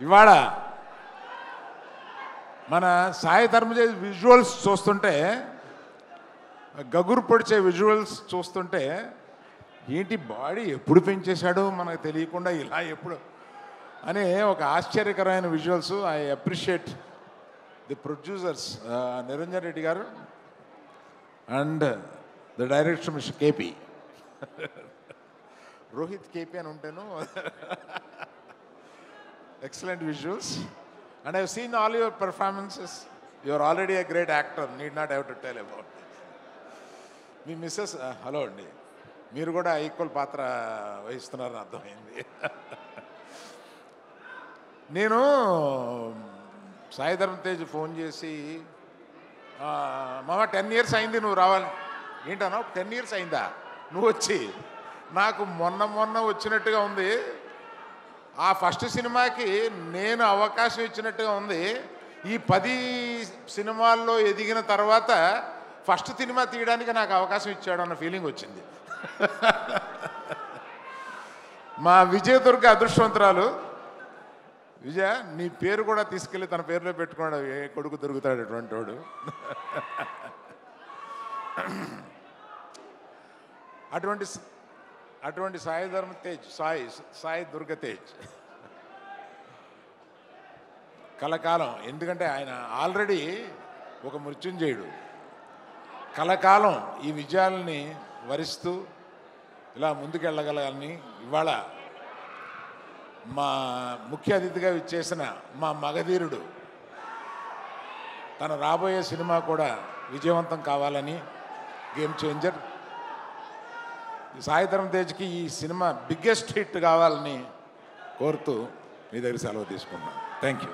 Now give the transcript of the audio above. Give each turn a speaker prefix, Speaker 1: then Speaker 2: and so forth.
Speaker 1: ఇవాళ మన సాయి ధర్మజేజ్ విజువల్స్ చూస్తుంటే, గగురు పొడిచే విజువల్స్ చూస్తుంటే, ఏంటి బాడీ ఎప్పుడు పెంచేశాడో మనకు తెలియకుండా ఇలా ఎప్పుడు అనే ఒక ఆశ్చర్యకరమైన visuals. I appreciate the producers Niranjan Reddy garu and the director mister KP, Rohit KP అని ఉంటాను. Excellent visuals, and I've seen all your performances. You are already a great actor, need not have to tell about it. మీ missus hello అండి, మీరు కూడా equal పాత్ర వహిస్తున్నారని అర్థమైంది. నేను సాయి ధర్మ తేజ్ ఫోన్ చేసి, మామ 10 years అయింది నువ్వు రావాలి. ఏంటన్నా 10 years అయిందా నువ్వు వచ్చి? నాకు మొన్న వచ్చినట్టుగా ఉంది. ఆ ఫస్ట్ సినిమాకి నేను అవకాశం ఇచ్చినట్టుగా ఉంది. ఈ 10 సినిమాల్లో ఎదిగిన తర్వాత ఫస్ట్ సినిమా తీయడానికి నాకు అవకాశం ఇచ్చాడు అన్న ఫీలింగ్ వచ్చింది. మా విజయదుర్గ అదృష్టవంతురాలు. విజయ, నీ పేరు కూడా తీసుకెళ్ళి తన పేరులో పెట్టుకోండి, ఏ కొడుకు దొరుకుతాడు అటువంటి వాడు. అటువంటి సాయి ధర్మ తేజ్, సాయి దుర్గ తేజ్ కలకాలం. ఎందుకంటే ఆయన ఆల్రెడీ ఒక మృత్యుంజయుడు. కలకాలం ఈ విజయాలని వరిస్తూ ఇలా ముందుకెళ్ళగలని ఇవాళ మా ముఖ్య అతిథిగా విచ్చేసిన మా మగధీరుడు తన రాబోయే సినిమా కూడా విజయవంతం కావాలని, గేమ్ చేంజర్ సాయి ధర్మ తేజ్కి ఈ సినిమా బిగ్గెస్ట్ హిట్ కావాలని కోరుతూ మీ దగ్గర సెలవు తీసుకున్నాను. Thank you.